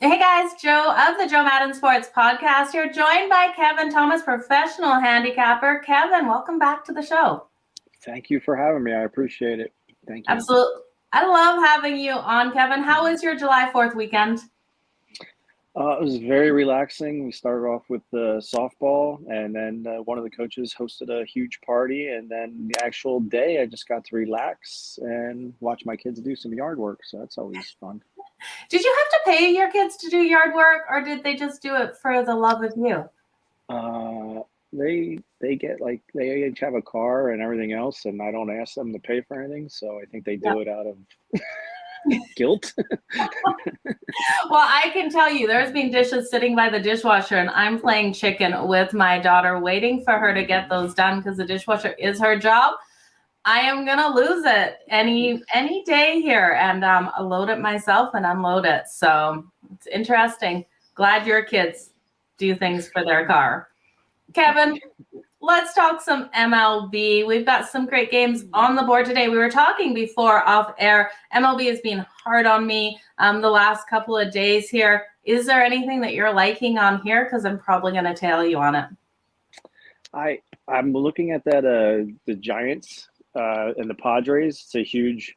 Hey guys, Joe of the Madden Sports Podcast here, joined by Kevin Thomas, professional handicapper. Kevin, welcome back to the show. Thank you for having me. I appreciate it. Thank you. Absolutely. I love having you on, Kevin. How was your July 4th weekend? It was very relaxing. We started off with the softball, and then one of the coaches hosted a huge party. And then the actual day, I just got to relax and watch my kids do some yard work. So that's always fun. Did you have to pay your kids to do yard work, or did they just do it for the love of you? They get they each have a car and everything else, and I don't ask them to pay for anything. So I think they do it out of guilt. Well, I can tell you there's been dishes sitting by the dishwasher, and I'm playing chicken with my daughter, waiting for her to get those done because the dishwasher is her job. I am gonna lose it any day here, and load it myself and unload it. So it's interesting. Glad your kids do things for their car. Kevin, let's talk some MLB. We've got some great games on the board today. We were talking before off air. MLB has been hard on me the last couple of days here. Is there anything that you're liking on here? Because I'm probably going to tail you on it. I'm looking at that the Giants and the Padres. It's a huge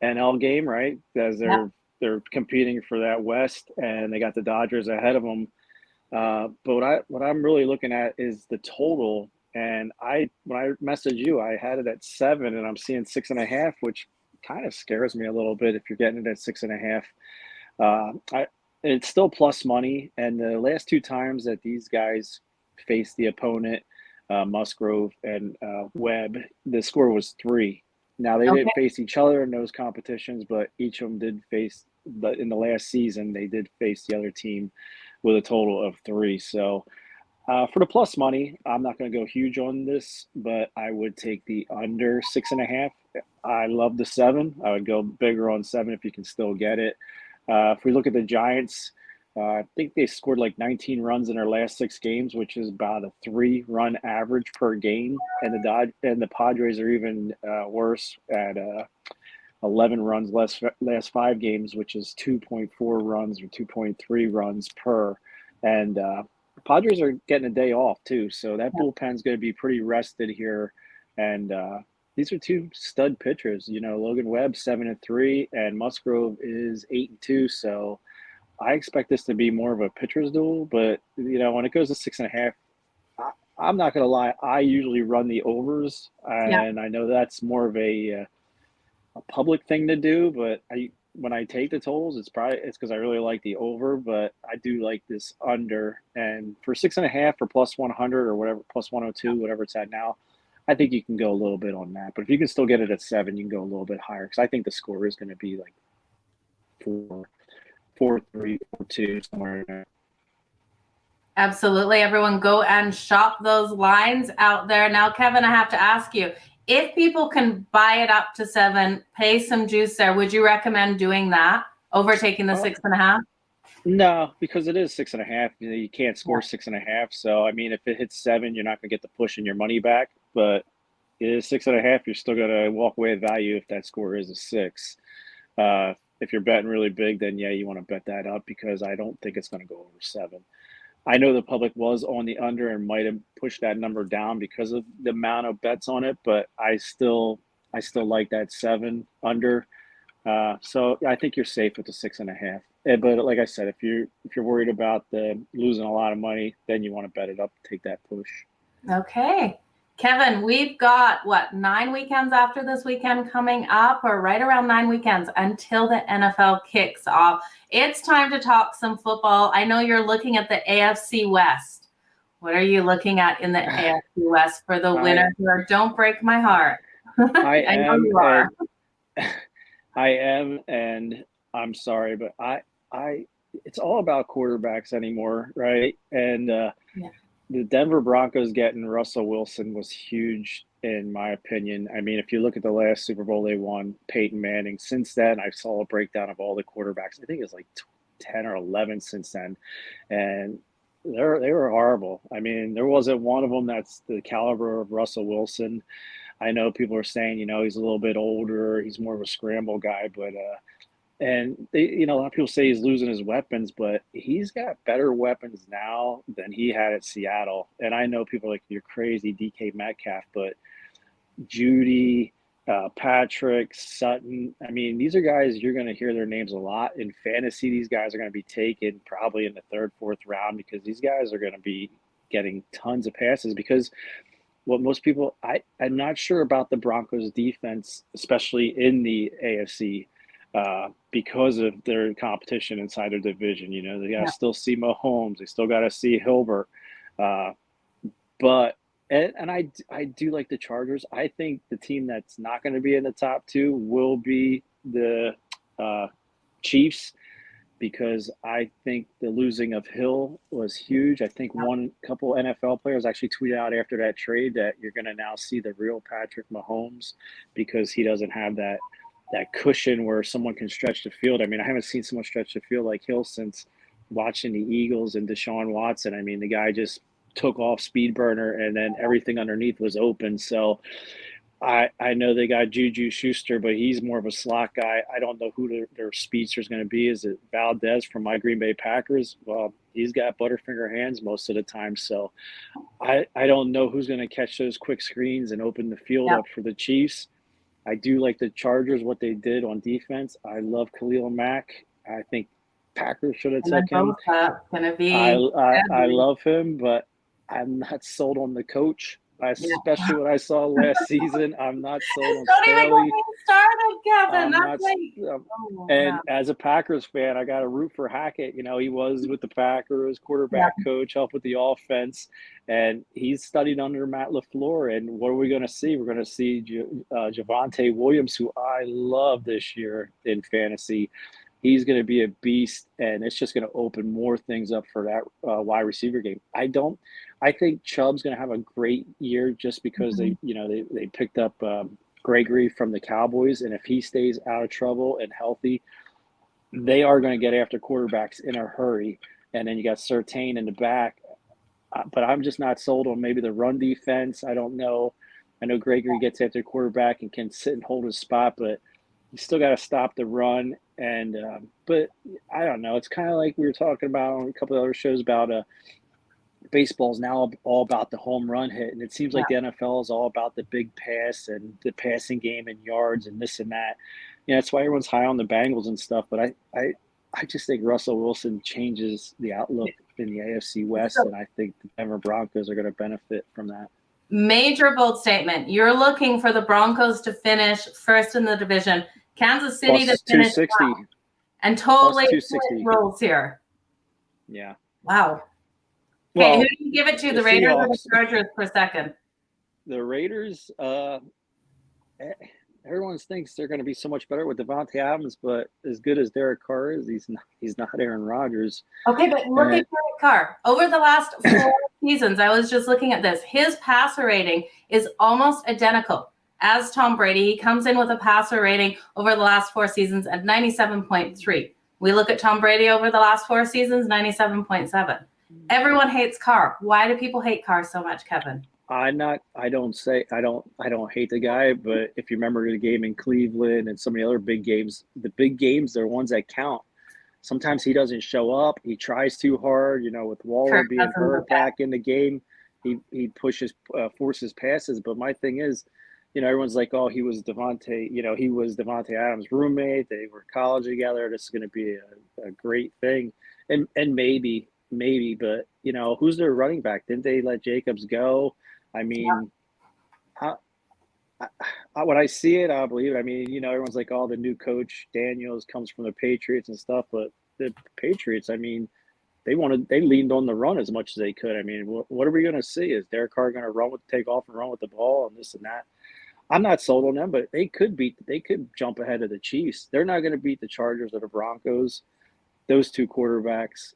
NL game, right? As they're competing for that West, and they got the Dodgers ahead of them. But what I'm really looking at is the total. And when I messaged you, I had it at 7, and I'm seeing 6.5, which kind of scares me a little bit if you're getting it at 6.5. It's still plus money, and the last 2 times that these guys faced the opponent, Musgrove and Webb, the score was 3. Now they didn't face each other in those competitions, but each of them did face. In the last season, they did face the other team with a total of 3. So for the plus money, I'm not going to go huge on this, but I would take the under 6.5. I love the 7. I would go bigger on 7 if you can still get it. If we look at the Giants, I think they scored like 19 runs in their last 6 games, which is about a 3-run average per game. And the Padres are even worse at 11 runs last 5 games, which is 2.4 runs or 2.3 runs per. And Padres are getting a day off too, so that bullpen's going to be pretty rested here. And these are 2 stud pitchers. Logan Webb 7-3, and Musgrove is 8-2. So I expect this to be more of a pitcher's duel. But when it goes to 6.5, I'm not going to lie. I usually run the overs, and I know that's more of a public thing to do, but when I take the totals, it's because I really like the over, but I do like this under. And for 6.5 or plus 100 or whatever, plus 102, whatever it's at now, I think you can go a little bit on that. But if you can still get it at 7, you can go a little bit higher, because I think the score is going to be like 4-3, 4-2, somewhere in there. Absolutely. Everyone go and shop those lines out there. Now, Kevin, I have to ask you, if people can buy it up to 7, pay some juice there, would you recommend doing that over taking the 6.5? No, because it is 6.5. You can't score 6.5. So, I mean, if it hits 7, you're not going to get the push and your money back. But it is 6.5. You're still going to walk away with value if that score is a 6. If you're betting really big, then yeah, you want to bet that up, because I don't think it's going to go over 7. I know the public was on the under and might have pushed that number down because of the amount of bets on it, but I still like that 7 under. So I think you're safe with the 6.5. But like I said, if you're worried about the losing a lot of money, then you want to bet it up, take that push. Okay. Kevin, we've got 9 weekends after this weekend coming up, or right around 9 weekends until the NFL kicks off. It's time to talk some football. I know you're looking at the AFC West. What are you looking at in the AFC West for the winner here? Don't break my heart. I know you are. I am, and I'm sorry, but it's all about quarterbacks anymore, right? And the Denver Broncos getting Russell Wilson was huge, in my opinion. I mean, if you look at the last Super Bowl they won, Peyton Manning. Since then, I saw a breakdown of all the quarterbacks. I think it's like 10 or 11 since then, and they were horrible. I mean, there wasn't one of them that's the caliber of Russell Wilson. I know people are saying, he's a little bit older, he's more of a scramble guy, but And a lot of people say he's losing his weapons, but he's got better weapons now than he had at Seattle. And I know people are like, you're crazy, DK Metcalf, but Judy, Patrick, Sutton. I mean, these are guys you're going to hear their names a lot in fantasy. These guys are going to be taken probably in the third, fourth round because these guys are going to be getting tons of passes because what most people I'm not sure about the Broncos defense, especially in the AFC, because of their competition inside their division. They got to still see Mahomes, they still got to see Hilbert, but and I do like the Chargers. I think the team that's not going to be in the top two will be the Chiefs because I think the losing of Hill was huge. I think one couple NFL players actually tweeted out after that trade that you're going to now see the real Patrick Mahomes because he doesn't have that cushion where someone can stretch the field. I mean, I haven't seen someone stretch the field like Hill since watching the Eagles and Deshaun Watson. I mean, the guy just took off speed burner and then everything underneath was open. So I know they got Juju Schuster, but he's more of a slot guy. I don't know who their speedster is going to be. Is it Valdez from my Green Bay Packers? Well, he's got butterfinger hands most of the time. So I don't know who's going to catch those quick screens and open the field up for the Chiefs. I do like the Chargers, what they did on defense. I love Khalil Mack. I think Packers should have took him. I love him, but I'm not sold on the coach. Especially what I saw last season. I'm not sold on Don't even get me started, Kevin. As a Packers fan, I got to root for Hackett. He was with the Packers, quarterback coach, helped with the offense, and he's studied under Matt LaFleur. And what are we going to see? We're going to see Javonte Williams, who I love this year in fantasy. He's going to be a beast, and it's just going to open more things up for that wide receiver game. I think Chubb's going to have a great year just because they picked up Gregory from the Cowboys, and if he stays out of trouble and healthy, they are going to get after quarterbacks in a hurry. And then you got Surtain in the back, but I'm just not sold on maybe the run defense. I don't know. I know Gregory gets after quarterback and can sit and hold his spot, but you still got to stop the run. And but I don't know. It's kind of like we were talking about on a couple of other shows about baseball is now all about the home run hit, and it seems like the NFL is all about the big pass and the passing game and yards and this and that. That's why everyone's high on the Bengals and stuff. But I just think Russell Wilson changes the outlook in the AFC West, and I think the Denver Broncos are going to benefit from that. Major bold statement. You're looking for the Broncos to finish first in the division. Kansas City plus to finish 260. And totally 260 rolls here. Yeah. Wow. Okay, who do you give it to? The Raiders or the Chargers per second? The Raiders, everyone thinks they're going to be so much better with Devontae Adams, but as good as Derek Carr is, he's not Aaron Rodgers. Okay, but look at Derek Carr. Over the last 4 seasons, I was just looking at this. His passer rating is almost identical as Tom Brady. He comes in with a passer rating over the last 4 seasons at 97.3. We look at Tom Brady over the last 4 seasons, 97.7. Everyone hates Carr. Why do people hate Carr so much, Kevin? I don't hate the guy, but if you remember the game in Cleveland and some of the other big games, the big games, they're ones that count. Sometimes he doesn't show up. He tries too hard, with Waller being hurt back in the game. He forces passes. But my thing is, everyone's like, oh, he was Devontae Adams' roommate. They were college together. This is going to be a great thing. And maybe, but who's their running back? Didn't they let Jacobs go? I mean, when I see it, I believe it. I mean, everyone's like, oh, the new coach Daniels comes from the Patriots and stuff, but the Patriots, I mean, they leaned on the run as much as they could. I mean, what are we going to see? Is Derek Carr going to take off and run with the ball and this and that? I'm not sold on them, but they could jump ahead of the Chiefs. They're not going to beat the Chargers or the Broncos. Those two quarterbacks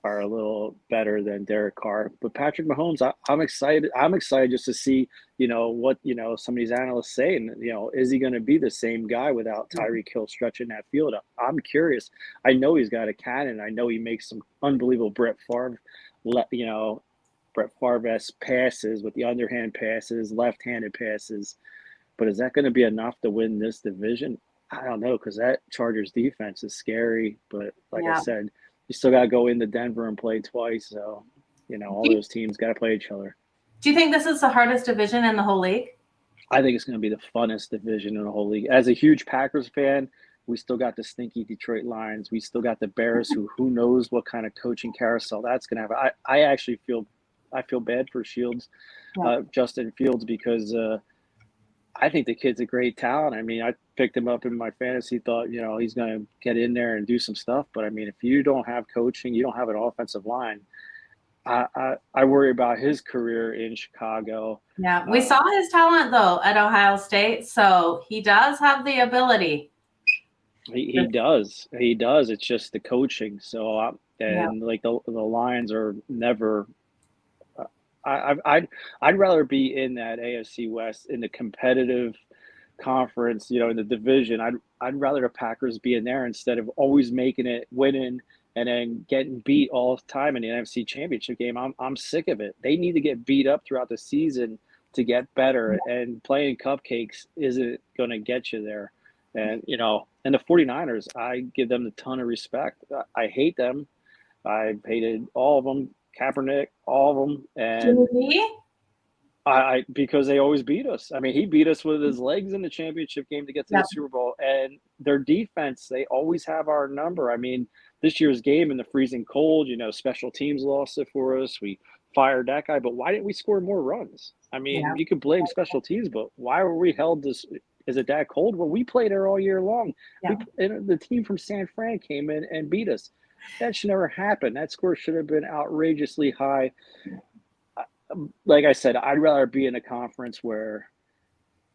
are a little better than Derek Carr. But Patrick Mahomes, I'm excited. I'm excited just to see, what, some of these analysts say. And, is he going to be the same guy without Tyreek Hill stretching that field up? I'm curious. I know he's got a cannon. I know he makes some unbelievable Brett Favre-esque passes with the underhand passes, left-handed passes. But is that going to be enough to win this division? I don't know, because that Chargers defense is scary. But like I Yeah. said, you still got to go into Denver and play twice. So, all Do you, those teams got to play each other. do you think this is the hardest division in the whole league? I think it's going to be the funnest division in the whole league. As a huge Packers fan, we still got the stinky Detroit Lions. We still got the Bears, who knows what kind of coaching carousel that's going to have. I actually feel bad for Shields, Yeah. Justin Fields, because I think the kid's a great talent. I mean, I picked him up in my fantasy, thought, he's going to get in there and do some stuff. But I mean, if you don't have coaching, you don't have an offensive line. I worry about his career in Chicago. Yeah, we saw his talent though at Ohio State, so he does have the ability. He does. He does. It's just the coaching. So, Yeah. like the Lions are never. I'd rather be in that AFC West in the competitive conference, in the division. I'd rather the Packers be in there instead of always making it, winning, and then getting beat all the time in the NFC Championship game. I'm sick of it. They need to get beat up throughout the season to get better, and playing cupcakes isn't going to get you there. And and the 49ers, I give them a ton of respect. I hate them. I hated all of them, Kaepernick, all of them, and Jimmy? I because they always beat us. I mean, he beat us with his legs in the championship game to get to Yeah. the Super Bowl, and their defense, they always have our number. I mean, this year's game in the freezing cold, special teams lost it for us. We fired that guy, but why didn't we score more runs? I mean, Yeah. you could blame special teams, but why were we held this? Is it that cold? Well, we played there all year long. Yeah. The team from San Fran came in and beat us. That should never happen. That score should have been outrageously high. Like I said, I'd rather be in a conference where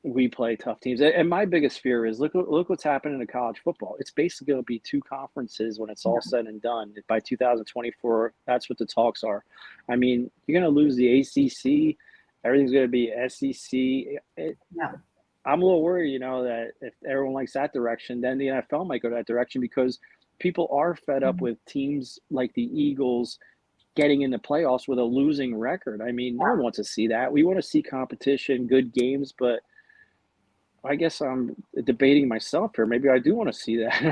we play tough teams. And my biggest fear is look what's happening in college football. It's basically going to be two conferences when it's all said and done. By 2024, that's what the talks are. I mean, you're going to lose the ACC. Everything's going to be SEC. Yeah. I'm a little worried, that if everyone likes that direction, then the NFL might go that direction because people are fed up with teams like the Eagles getting in the playoffs with a losing record. I mean, no one wants to see that. We want to see competition, good games, but I guess I'm debating myself here. Maybe I do want to see that.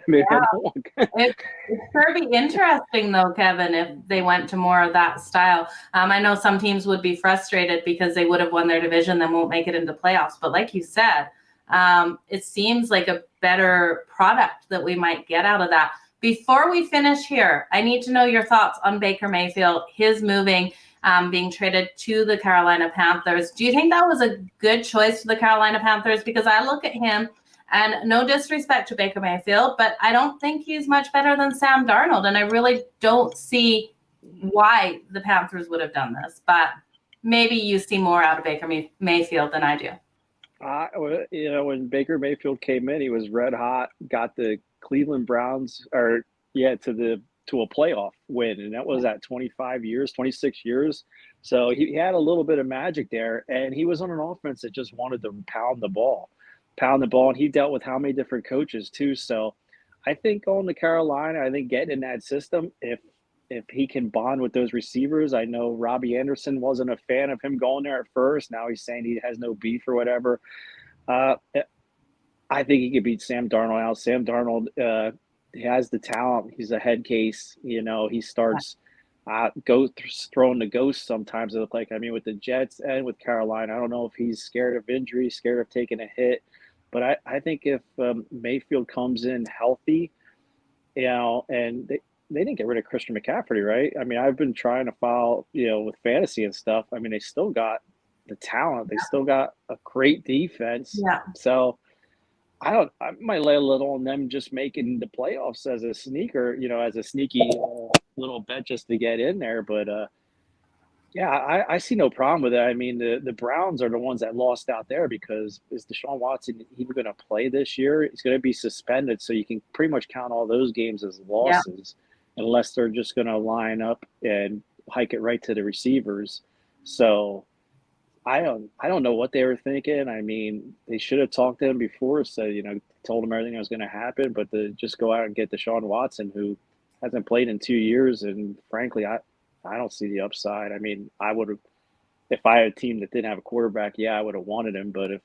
Maybe I don't want It's sure be interesting though, Kevin, if they went to more of that style. I know some teams would be frustrated because they would have won their division, then won't make it into playoffs. But like you said, it seems like a better product that we might get out of that. Before we finish here, I need to know your thoughts on Baker Mayfield, his moving, being traded to the Carolina Panthers. Do you think that was a good choice for the Carolina Panthers? Because I look at him, and no disrespect to Baker Mayfield, but I don't think he's much better than Sam Darnold, and I really don't see why the Panthers would have done this. But maybe you see more out of Baker Mayfield than I do. When Baker Mayfield came in, he was red hot, got the Cleveland Browns to a playoff win, and that was at 25 years, 26 years. So he had a little bit of magic there, and he was on an offense that just wanted to pound the ball, and he dealt with how many different coaches too. So I think going to Carolina, I think getting in that system, if he can bond with those receivers. I know Robbie Anderson wasn't a fan of him going there at first. Now he's saying he has no beef or whatever. I think he could beat Sam Darnold out. Sam Darnold, he has the talent. He's a head case. He starts throwing the ghost sometimes, it looked like. I mean, with the Jets and with Carolina, I don't know if he's scared of injury, scared of taking a hit. But I think if Mayfield comes in healthy, and they didn't get rid of Christian McCaffrey, right? I mean, I've been trying to follow, with fantasy and stuff. I mean, they still got the talent. They still got a great defense. Yeah. So I might lay a little on them just making the playoffs as a sneaker, as a sneaky little bet just to get in there. But yeah, I see no problem with it. I mean, the Browns are the ones that lost out there because is Deshaun Watson even going to play this year? He's going to be suspended, so you can pretty much count all those games as losses unless they're just going to line up and hike it right to the receivers. So I don't know what they were thinking. I mean, they should have talked to him before, so told him everything that was going to happen. But to just go out and get Deshaun Watson, who hasn't played in 2 years, and frankly, I don't see the upside. I mean, I would have, if I had a team that didn't have a quarterback, I would have wanted him. But if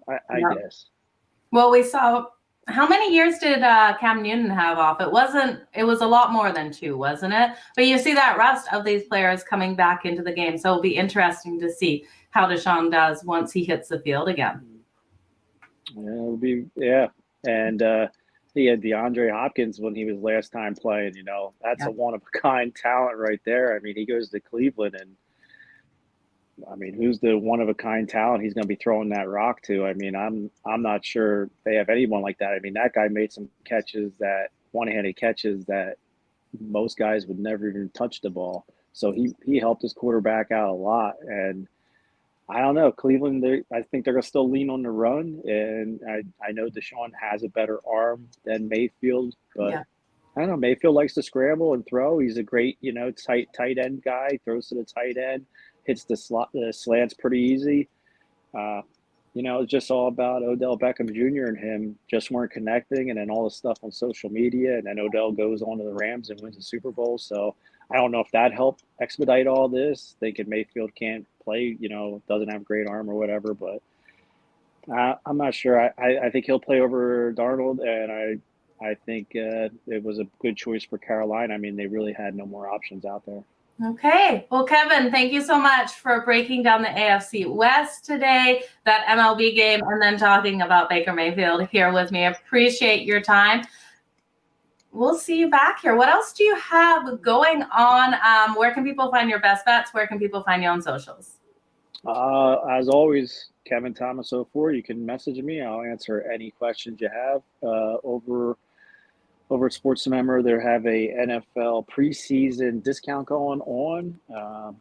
I guess. Well, we saw, how many years did Cam Newton have off? It was a lot more than 2, wasn't it? But you see that rest of these players coming back into the game. So it'll be interesting to see how Deshaun does once he hits the field again. Yeah, it'll be, yeah. And he had DeAndre Hopkins when he was last time playing, that's a one-of-a-kind talent right there. I mean, he goes to Cleveland, and I mean, who's the one-of-a-kind talent he's going to be throwing that rock to? I mean, I'm not sure they have anyone like that. I mean, that guy made some one-handed catches that most guys would never even touch the ball. So he helped his quarterback out a lot. And I don't know, Cleveland, I think they're going to still lean on the run. And I know Deshaun has a better arm than Mayfield, but I don't know. Mayfield likes to scramble and throw. He's a great, tight end guy, throws to the tight end, hits the slants pretty easy. It's just all about Odell Beckham Jr. and him just weren't connecting, and then all the stuff on social media, and then Odell goes on to the Rams and wins the Super Bowl. So I don't know if that helped expedite all this. Thinking Mayfield can't play, doesn't have great arm or whatever, but I'm not sure. I think he'll play over Darnold, and I think it was a good choice for Carolina. I mean, they really had no more options out there. Okay. Well, Kevin, thank you so much for breaking down the AFC West today, that MLB game, and then talking about Baker Mayfield here with me. I appreciate your time. We'll see you back here. What else do you have going on? Where can people find your best bets? Where can people find you on socials? As always, Kevin Thomas 04. You can message me. I'll answer any questions you have. Over at Sports Remember, they have a NFL preseason discount going on.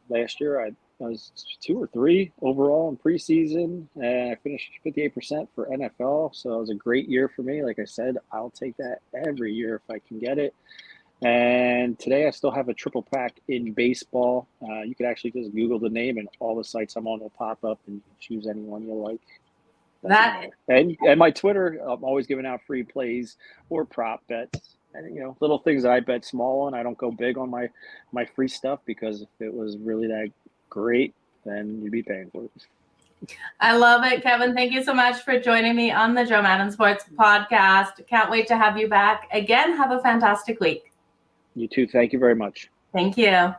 Last year, I was 2 or 3 overall in preseason, and I finished 58% for NFL. So it was a great year for me. Like I said, I'll take that every year if I can get it. And today I still have a triple pack in baseball. You could actually just Google the name, and all the sites I'm on will pop up, and you can choose any one you like. And my Twitter, I'm always giving out free plays or prop bets, and little things that I bet small on. I don't go big on my free stuff, because if it was really that great, then you'd be paying for it. I love it, Kevin. Thank you so much for joining me on the Joe Madden Sports Podcast. Can't wait to have you back again. Have a fantastic week. You too. Thank you very much. Thank you.